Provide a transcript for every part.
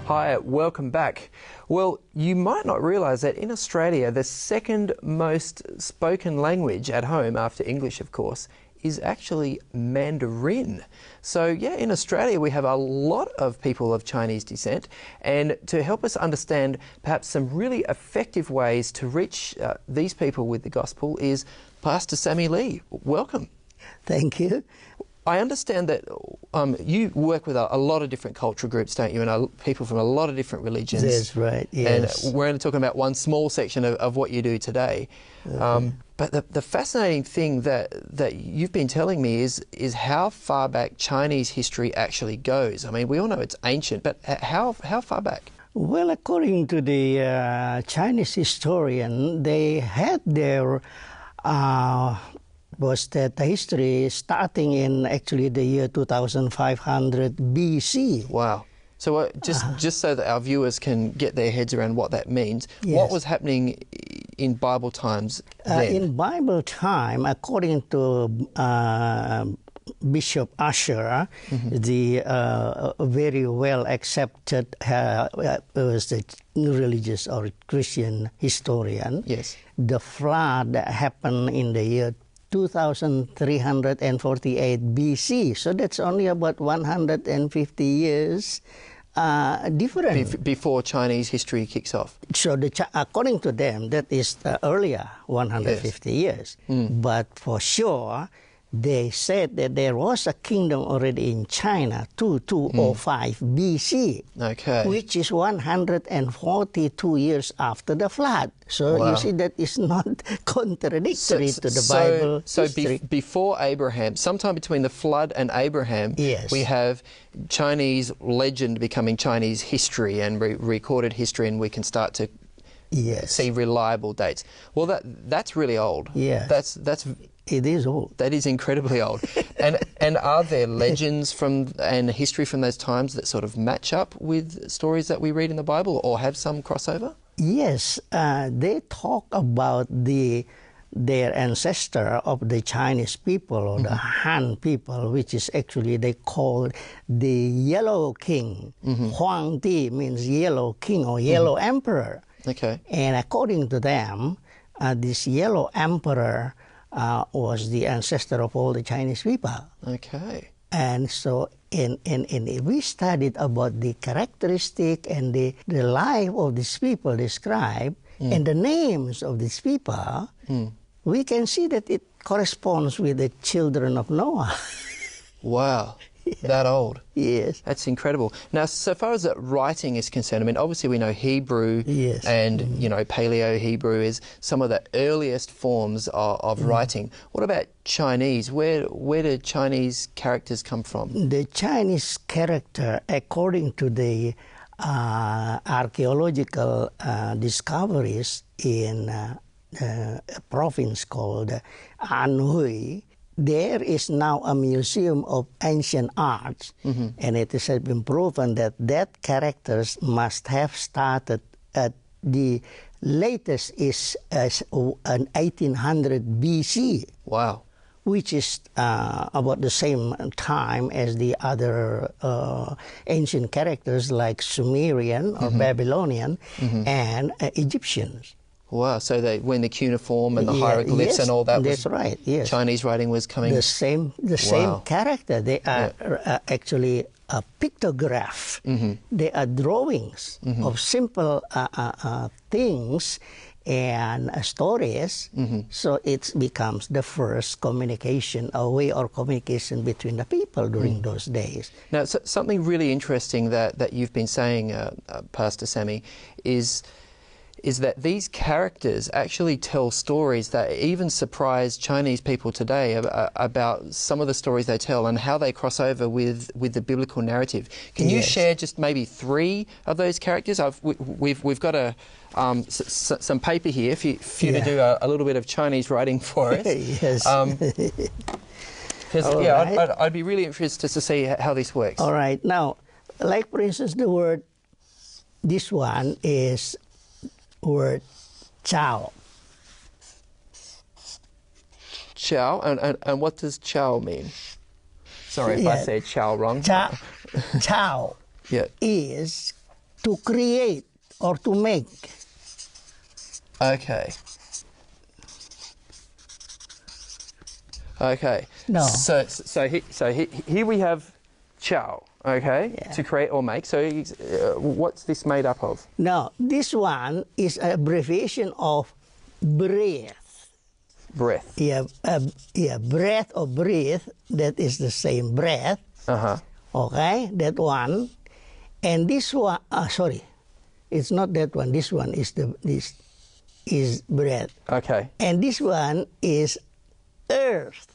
Hi, welcome back. Well, you might not realise that in Australia, the second most spoken language at home, after English of course, is actually Mandarin. So yeah, in Australia we have a lot of people of Chinese descent, and to help us understand perhaps some really effective ways to reach these people with the gospel is Pastor Sammy Lee. Welcome. Thank you. I understand that you work with a lot of different cultural groups, don't you, and people from a lot of different religions. That's right, yes. And we're only talking about one small section of what you do today. Okay. But the fascinating thing that you've been telling me is how far back Chinese history actually goes. I mean, we all know it's ancient, but how far back? Well, according to the Chinese historian, they had their was that the history starting in actually the year 2500 BC. Wow. So just so that our viewers can get their heads around what that means, Yes. What was happening in Bible times then? In Bible time, according to Bishop Ussher, the very well accepted was the religious or Christian historian. Yes. The flood happened in the year 2348 BC, so that's only about 150 years different. Before Chinese history kicks off. So according to them, that is earlier 150 years. But for sure, they said that there was a kingdom already in China, 2205 BC, Okay. which is 142 years after the flood. So Wow. you see that is not contradictory to the Bible history. Before Abraham, sometime between the flood and Abraham, Yes. we have Chinese legend becoming Chinese history and recorded history, and we can start to Yes. see reliable dates. Well, that's really old. Yes. It is old. That is incredibly old. and are there legends and history from those times that sort of match up with stories that we read in the Bible or have some crossover? Yes, they talk about their ancestor of the Chinese people or the Han people, which is actually they call the Yellow King. Huang Di means Yellow King or Yellow Emperor. Okay. And according to them, this Yellow Emperor was the ancestor of all the Chinese people. Okay. And so we studied about the characteristic and the life of these people described and the names of these people, we can see that it corresponds with the children of Noah. Wow. That old. Yes. That's incredible. Now, so far as that writing is concerned, I mean, obviously we know Hebrew Yes. and, you know, Paleo-Hebrew is some of the earliest forms of writing. What about Chinese? Where do Chinese characters come from? The Chinese character, according to the archaeological discoveries in a province called Anhui, there is now a museum of ancient arts, and it has been proven that characters must have started at the latest is an 1800 BC. Wow. Which is about the same time as the other ancient characters like Sumerian or Babylonian and Egyptians. Wow, so when the cuneiform and the Yeah, hieroglyphs yes, and all that that's right, yes. Chinese writing was coming. The same character. They are actually a pictograph. They are drawings of simple things and stories. So it becomes the first communication, a way of communication between the people during those days. Now, something really interesting that you've been saying, Pastor Sammy, is that these characters actually tell stories that even surprise Chinese people today about some of the stories they tell and how they cross over with the biblical narrative. Can you share just maybe 3 of those characters? We've got some paper here for you to do a little bit of Chinese writing for us. Yes. Because I'd be really interested to see how this works. All right. Now, like for instance, the word, this one is word Chao. Chao, and what does Chao mean? Sorry if I say Chao wrong. Chao Yeah. is to create or to make. Okay. Okay. No. So here we have Chao. Okay. Yeah. To create or make. So what's this made up of? Now, this one is an abbreviation of breath. Breath. Yeah, breath or breathe, that is the same breath. Uh-huh. Okay, that one. And this one, sorry, it's not that one. This one is this is breath. Okay. And this one is earth.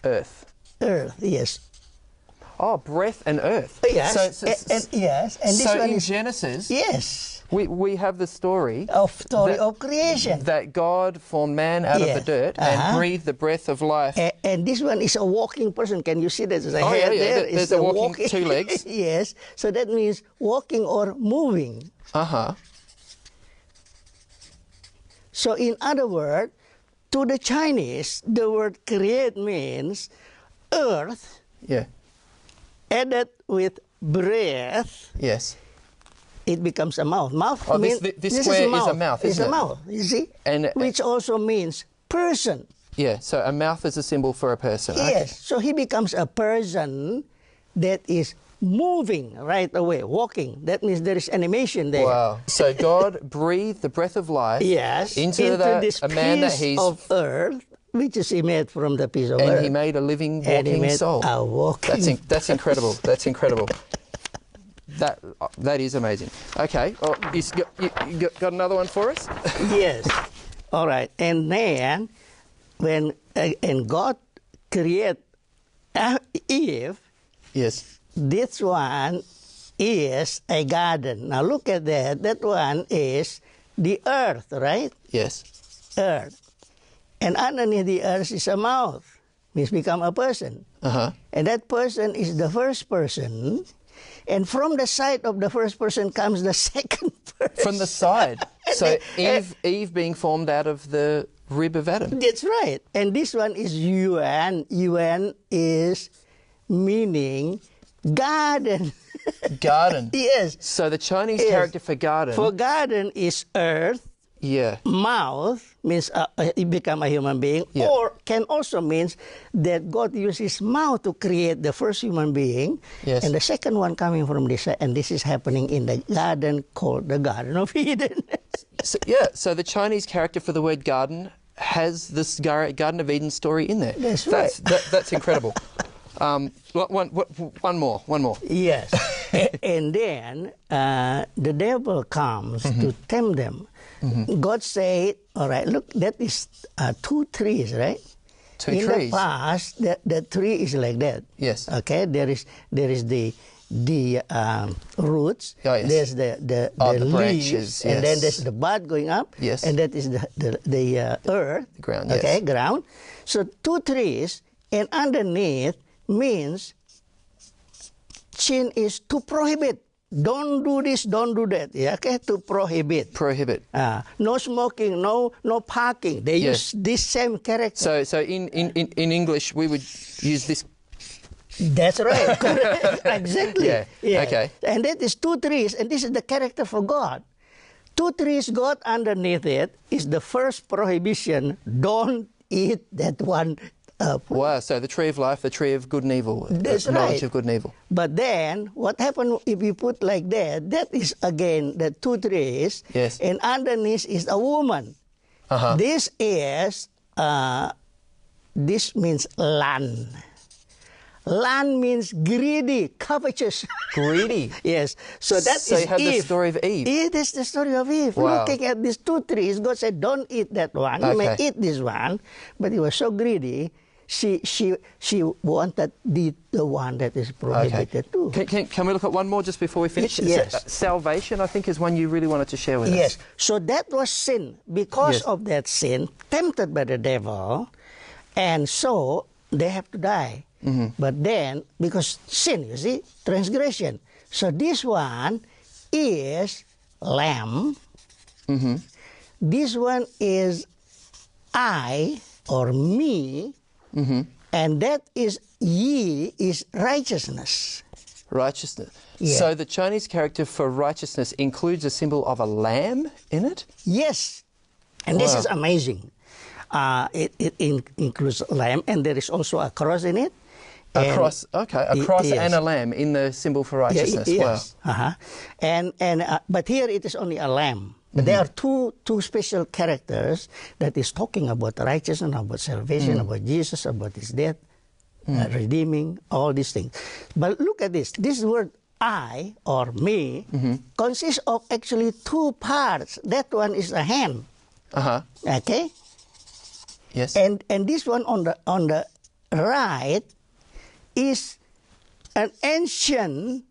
Earth. Earth, yes. Oh, breath and earth. Yes. Yes. And this so one in is Genesis, yes. we have the story Of creation. that God formed man out of the Yes. dirt and breathed the breath of life. And this one is a walking person. Can you see that? There's a Oh, head yeah, there. there's It's a walking two legs. Yes. So that means walking or moving. Uh-huh. So in other words, to the Chinese, the word create means earth Yeah. added with breath. Yes. It becomes a mouth. Mouth Oh, means this square is a mouth, It's isn't a it? mouth. You see, And which also means person. yeah. So a mouth is a symbol for a person. Okay. Yes. So he becomes a person that is moving right away, walking. That means there is animation there. Wow. So God breathed the breath of life Yes. into this a man that piece he's of earth, which is he made from the piece of and earth. he made a living, And he walking made soul. a walking. That's incredible. That's incredible. That is amazing. Okay. Oh, you got another one for us? Yes. All right. And then when and God created Eve, Yes. this one is a garden. Now look at that. That one is the earth, right? Yes. Earth. And underneath the earth is a mouth. Means become a person. Uh-huh. And that person is the first person. And from the side of the first person comes the second person. From the side. So Eve being formed out of the rib of Adam. That's right. And this one is Yuan. Yuan is meaning garden. Garden. Yes. So the Chinese Yes. character for garden. For garden is earth. yeah. Mouth means you become a human being, Yeah. or can also means that God uses mouth to create the first human being, Yes. and the second one coming from this side, and this is happening in the garden called the Garden of Eden. So the Chinese character for the word garden has this Garden of Eden story in there. That's right. That's incredible. One more. Yes. And then the devil comes to tempt them. God said, all right, look, that is 2 trees, right? Two In trees. the past, the tree is like that. Yes. Okay, there is the roots. Oh, yes. There's the the leaves, branches, and then yes. there's the bud going up. Yes. And that is the earth. The ground, Okay, yes. ground. So 2 trees, and underneath means Chin is to prohibit. Don't do this, don't do that. Yeah, okay, to prohibit. Prohibit. No smoking, no parking. They Yes. use this same character. So in English we would use this. That's right. Correct. Exactly. Yeah. Okay. And that is 2 trees, and this is the character for God. 2 trees, God underneath it is the first prohibition. Don't eat that one. Wow. So the tree of life, the tree of good and evil, That's knowledge right. of good and evil. But then, what happened if you put like that? That is again the 2 trees. Yes. And underneath is a woman. Uh-huh. This is this means lan. Lan means greedy, covetous. Greedy. Yes. So that So is you have Eve. the story of Eve. It is the story of Eve. Wow. Looking at these 2 trees, God said, don't eat that one. You may Okay. eat this one. But he was so greedy, she wanted the one that is prohibited too. Can we look at one more just before we finish? Yes. Salvation, I think, is one you really wanted to share with Yes. us. So that was sin. Because Yes. of that sin, tempted by the devil, and so they have to die. But then, because sin, you see, transgression. So this one is lamb. This one is I or me. And that is ye is righteousness. Righteousness. Yeah. So the Chinese character for righteousness includes a symbol of a lamb in it? Yes, and this Wow. is amazing. It includes a lamb, and there is also a cross in it. A And- cross, okay, a cross yes. and a lamb in the symbol for Yeah, righteousness. yes. But here it is only a lamb. But there are two special characters that is talking about righteousness, about salvation, about Jesus, about his death, redeeming, all these things. But look at this. This word I or me consists of actually two parts. That one is a hand. Uh-huh. Okay? Yes. And this one on the right is an ancient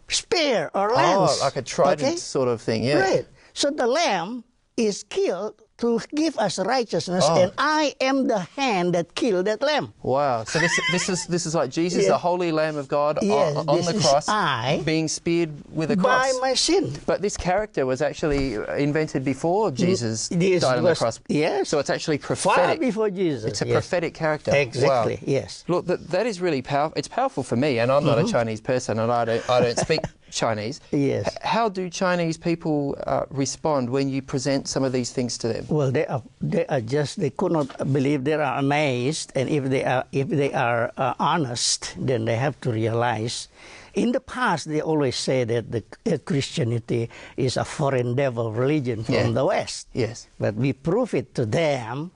spear or lance. Oh, like a trident okay? sort of thing, yeah. Right. So the lamb is killed to give us righteousness, Oh. and I am the hand that killed that lamb. Wow. So this is like Jesus, Yeah. the holy Lamb of God Yes, on this the is cross, I being speared with a By cross. my sin. But this character was actually invented before Jesus This died on the was- cross. yes. So it's actually Far prophetic. before Jesus. It's a yes. prophetic character. Exactly, Wow. yes. Look, that is really powerful. It's powerful for me, and I'm not a Chinese person, and I don't speak Chinese. Yes. How do Chinese people respond when you present some of these things to them? Well, they are just, they could not believe, they are amazed, and if they are honest, then they have to realize. In the past, they always say that the Christianity is a foreign devil religion from Yeah. the West. Yes. But we prove it to them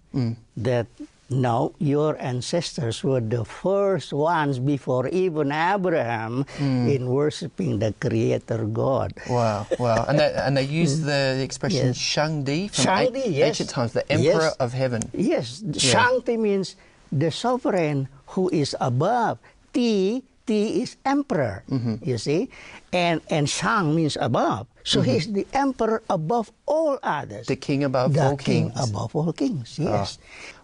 that no, your ancestors were the first ones before even Abraham in worshiping the Creator God. Wow, wow. And they use the expression Yes. Shangdi from Shangdi, yes. ancient times, the Emperor Yes. of Heaven. Yes, Shangti means the sovereign who is above. Ti is emperor, you see, and Shang means above. So he's the emperor above all others. The king above The all king kings. above all kings. Yes.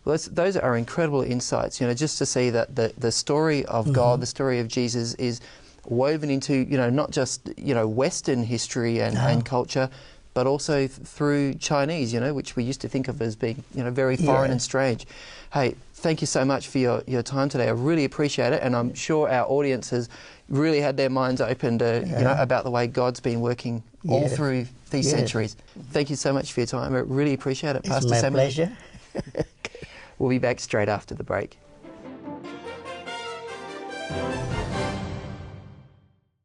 Well, those are incredible insights, just to see that the story of God, the story of Jesus is woven into, not just, Western history and culture, but also through Chinese, which we used to think of as being, very foreign and strange. Hey, thank you so much for your time today. I really appreciate it, and I'm sure our audience has really had their minds opened, about the way God's been working all Yes. through these Yes. centuries. Thank you so much for your time. I really appreciate it, It's Pastor my Sam. pleasure. We'll be back straight after the break.